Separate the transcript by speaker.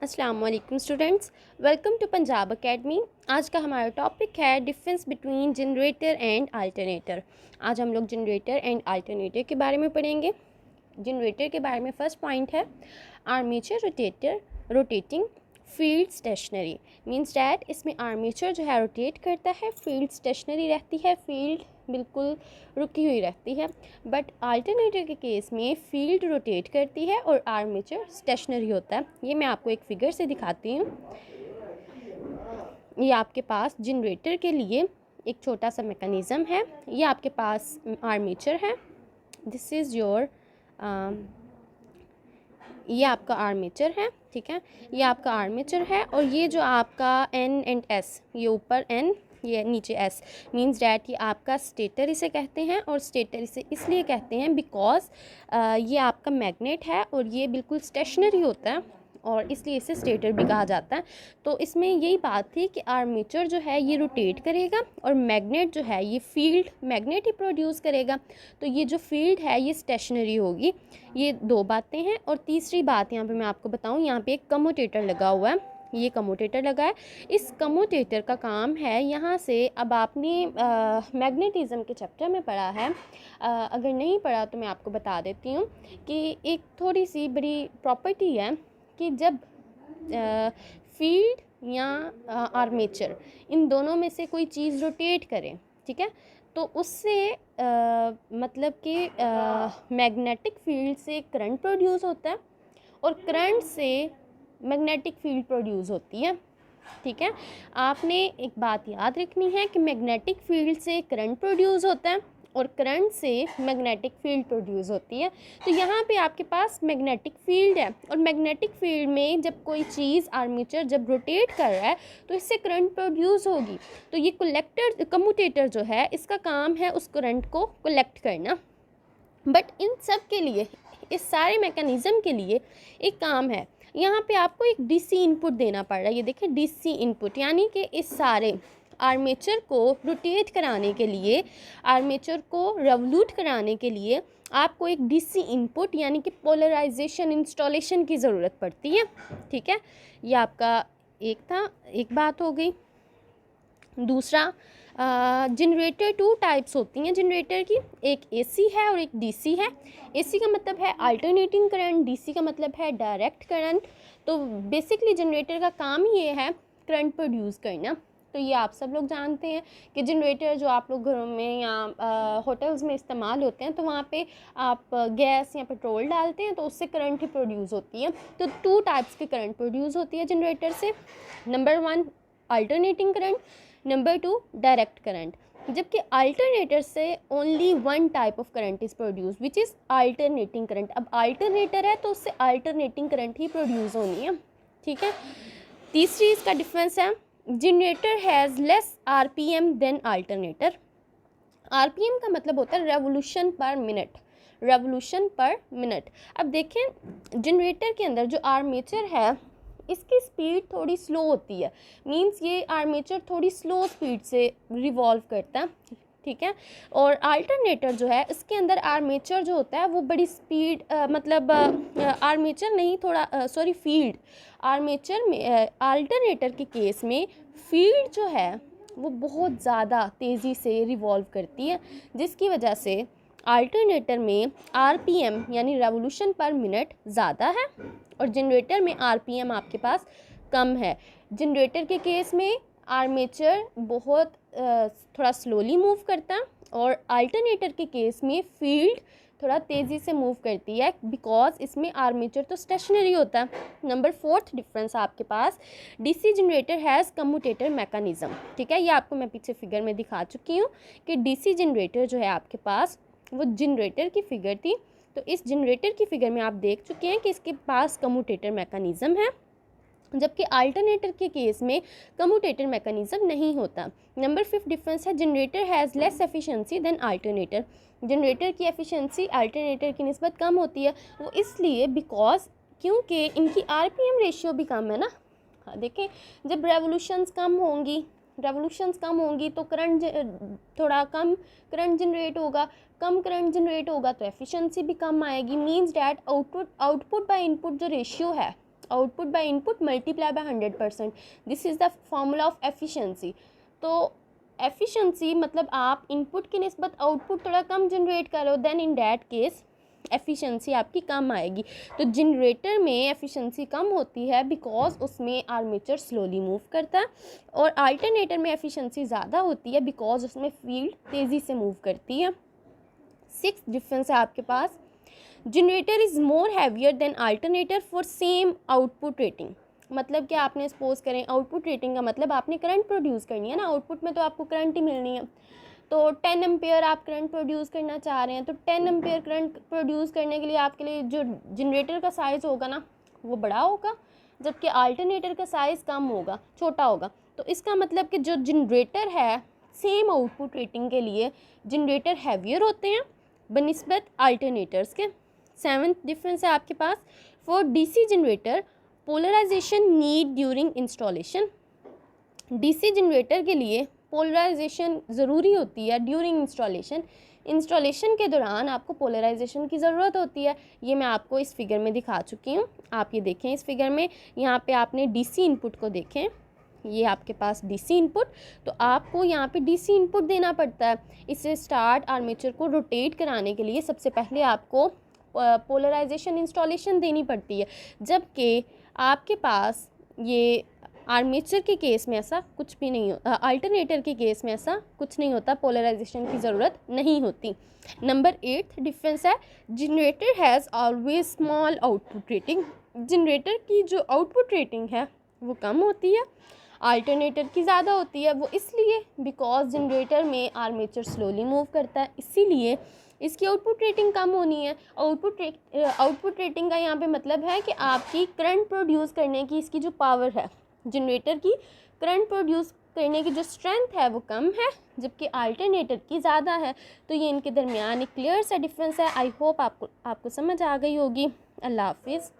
Speaker 1: अस्सलाम वालेकुम students, welcome to Punjab Academy. आज का हमारा टॉपिक है difference between generator and alternator. आज हम लोग जनरेटर एंड अल्टरनेटर के बारे में पढ़ेंगे। जनरेटर के बारे में फ़र्स्ट पॉइंट है armature rotating field stationary. Means that इसमें आर्मेचर जो है रोटेट करता है, फील्ड स्टेशनरी रहती है, फील्ड बिल्कुल रुकी हुई रहती है। बट अल्टरनेटर के केस में फील्ड रोटेट करती है और आर्मेचर स्टेशनरी होता है। ये मैं आपको एक फिगर से दिखाती हूँ। ये आपके पास जनरेटर के लिए एक छोटा सा मैकेनिज़्म है। ये आपके पास आर्मेचर है। दिस इज़ योर ये आपका आर्मेचर है, ठीक है। ये आपका आर्मेचर है और ये जो आपका N एंड S, ये ऊपर N ये नीचे S, मींस डैट ये आपका स्टेटर इसे कहते हैं। और स्टेटर इसे इसलिए कहते हैं बिकॉज ये आपका मैग्नेट है और ये बिल्कुल स्टेशनरी होता है और इसलिए इसे स्टेटर भी कहा जाता है। तो इसमें यही बात थी कि आर्मेचर जो है ये रोटेट करेगा और मैग्नेट जो है ये फील्ड मैग्नेट ही प्रोड्यूस करेगा। तो ये जो फील्ड है ये स्टेशनरी होगी। ये दो बातें हैं। और तीसरी बात यहाँ पे मैं आपको बताऊँ, यहाँ पे एक कम्यूटेटर लगा हुआ है। ये कम्यूटेटर लगा है। इस कम्यूटेटर का काम है, यहाँ से अब आपने मैग्नेटिज्म के चैप्टर में पढ़ा है, अगर नहीं पढ़ा तो मैं आपको बता देती हूँ कि एक थोड़ी सी बड़ी प्रॉपर्टी है कि जब फील्ड या आर्मेचर इन दोनों में से कोई चीज़ रोटेट करे, ठीक है, तो उससे मतलब कि मैग्नेटिक फील्ड से करंट प्रोड्यूस होता है और करंट से मैग्नेटिक फील्ड प्रोड्यूस होती है, ठीक है। आपने एक बात याद रखनी है कि मैग्नेटिक फील्ड से करंट प्रोड्यूस होता है और करंट से मैग्नेटिक फील्ड प्रोड्यूस होती है। तो यहाँ पे आपके पास मैग्नेटिक फील्ड है और मैग्नेटिक फील्ड में जब कोई चीज़ आर्मेचर जब रोटेट कर रहा है तो इससे करंट प्रोड्यूस होगी। तो ये कम्यूटेटर जो है इसका काम है उस करंट को कलेक्ट करना। बट इन सब के लिए, इस सारे मैकेनिज़्म के लिए एक काम है, यहाँ पे आपको एक डीसी इनपुट देना पड़ रहा है। ये देखें डीसी इनपुट, यानी कि इस सारे आर्मेचर को रोटेट कराने के लिए, आर्मेचर को रेवोल्यूट कराने के लिए आपको एक डीसी इनपुट यानी कि पोलराइजेशन इंस्टॉलेशन की ज़रूरत पड़ती है, ठीक है। ये आपका एक बात हो गई। दूसरा, जनरेटर टू टाइप्स होती हैं जनरेटर की, एक एसी है और एक डीसी है। एसी का मतलब है अल्टरनेटिंग करंट, डीसी का मतलब है डायरेक्ट करंट। तो बेसिकली जनरेटर का काम ही ये है करंट प्रोड्यूस करना। तो ये आप सब लोग जानते हैं कि जनरेटर जो आप लोग घरों में या होटल्स में इस्तेमाल होते हैं तो वहाँ पे आप गैस या पेट्रोल डालते हैं तो उससे करंट ही प्रोड्यूस होती है। तो टू टाइप्स की करंट प्रोड्यूस होती है जनरेटर से। Number 1 alternating current, number 2 direct current. जबकि अल्टरनेटर से only one type of current is produce which is alternating current. अब अल्टरनेटर है तो उससे अल्टरनेटिंग करंट ही प्रोड्यूस होनी है, ठीक है। तीसरी इसका डिफरेंस है, generator has less RPM than alternator. RPM का मतलब होता है रेवोल्यूशन पर मिनट, रेवोल्यूशन पर मिनट। अब देखें जनरेटर के अंदर जो आर्मेचर है इसकी स्पीड थोड़ी स्लो होती है, मींस ये आर्मेचर थोड़ी स्लो स्पीड से रिवॉल्व करता है, ठीक है। और अल्टरनेटर जो है इसके अंदर आर्मेचर जो होता है वो बड़ी स्पीड मतलब आर्मेचर नहीं, थोड़ा सॉरी फील्ड, आर्मेचर में अल्टरनेटर के केस में फील्ड जो है वो बहुत ज़्यादा तेज़ी से रिवॉल्व करती है, जिसकी वजह से अल्टरनेटर में आरपीएम यानी रेवोल्यूशन पर मिनट ज़्यादा है और जनरेटर में आरपीएम आपके पास कम है। जनरेटर के केस में आर्मेचर बहुत थोड़ा स्लोली मूव करता है और अल्टरनेटर के केस में फील्ड थोड़ा तेज़ी से मूव करती है बिकॉज इसमें आर्मेचर तो स्टेशनरी होता है। नंबर 4th डिफरेंस आपके पास, DC generator has commutator mechanism, ठीक है। ये आपको मैं पीछे फिगर में दिखा चुकी हूँ कि डीसी जनरेटर जो है आपके पास वो जनरेटर की फिगर थी। तो इस जनरेटर की फिगर में आप देख चुके हैं कि इसके पास कम्यूटेटर मैकेनिज़्म है, जबकि अल्टरनेटर के केस में कम्यूटेटर मैकेनिज़्म नहीं होता। नंबर 5 डिफरेंस है, generator has less efficiency than alternator. Generator की एफिशिएंसी अल्टरनेटर की निस्बत कम होती है, वो इसलिए बिकॉज क्योंकि इनकी आरपीएम रेशियो भी कम है ना। हाँ देखें, जब रेवोल्यूशंस कम होंगी तो करंट थोड़ा कम करंट जनरेट होगा, कम करंट जनरेट होगा तो एफिशिएंसी भी कम आएगी। Means that output by input जो रेशियो है, output by input multiply by 100%, this is the formula of efficiency. तो एफिशिएंसी मतलब आप इनपुट की निस्बत आउटपुट थोड़ा कम जनरेट करो, then in that case efficiency आपकी कम आएगी। तो जनरेटर में एफिशिएंसी कम होती है बिकॉज उसमें आर्मेचर स्लोली मूव करता है, और अल्टरनेटर में एफिशिएंसी ज़्यादा होती है बिकॉज उसमें फील्ड तेज़ी से मूव करती है। 6th डिफरेंस है आपके पास, generator is more heavier than alternator for same output rating. मतलब कि आपने सपोज करें, आउटपुट रेटिंग का मतलब आपने करंट प्रोड्यूस करनी है ना, आउटपुट में तो आपको करंट ही मिलनी है। तो 10 एम्पेयर आप करंट प्रोड्यूस करना चाह रहे हैं, तो 10 एम्पेयर करंट प्रोड्यूस करने के लिए आपके लिए जो जनरेटर का साइज़ होगा ना वो बड़ा होगा, जबकि अल्टरनेटर का साइज़ कम होगा, छोटा होगा। तो इसका मतलब कि जो जनरेटर है सेम आउटपुट रेटिंग के लिए जनरेटर हैवियर होते हैं बनिस्बत अल्टरनेटर्स के। 7th डिफरेंस है आपके पास, for DC generator polarization need during installation. DC generator के लिए पोलराइजेशन ज़रूरी होती है ड्यूरिंग इंस्टॉलेशन। इंस्टॉलेशन के दौरान आपको पोलराइजेशन की ज़रूरत होती है। ये मैं आपको इस फिगर में दिखा चुकी हूँ, आप ये देखें इस फिगर में, यहाँ पे आपने डीसी इनपुट को देखें, ये आपके पास डीसी इनपुट, तो आपको यहाँ पे डीसी इनपुट देना पड़ता है। इसे स्टार्ट आर्मेचर को रोटेट कराने के लिए सबसे पहले आपको पोलराइजेशन इंस्टॉलेशन देनी पड़ती है, जबकि आपके पास ये आर्मेचर के केस में ऐसा कुछ भी नहीं होता, अल्टरनेटर के केस में ऐसा कुछ नहीं होता, पोलराइजेशन की ज़रूरत नहीं होती। नंबर 8th डिफरेंस है, generator has always small output rating. Generator की जो आउटपुट रेटिंग है वो कम होती है, अल्टरनेटर की ज़्यादा होती है। वो इसलिए बिकॉज जनरेटर में आर्मेचर स्लोली मूव करता है, इसीलिए इसकी आउटपुट रेटिंग कम होनी है। आउटपुट रेटिंग का यहाँ पे मतलब है कि आपकी करंट प्रोड्यूस करने की इसकी जो पावर है, जनरेटर की करंट प्रोड्यूस करने की जो स्ट्रेंथ है वो कम है, जबकि अल्टरनेटर की ज़्यादा है। तो ये इनके दरमियान एक क्लियर सा डिफरेंस है। आई होप आपको समझ आ गई होगी। अल्लाह हाफिज़।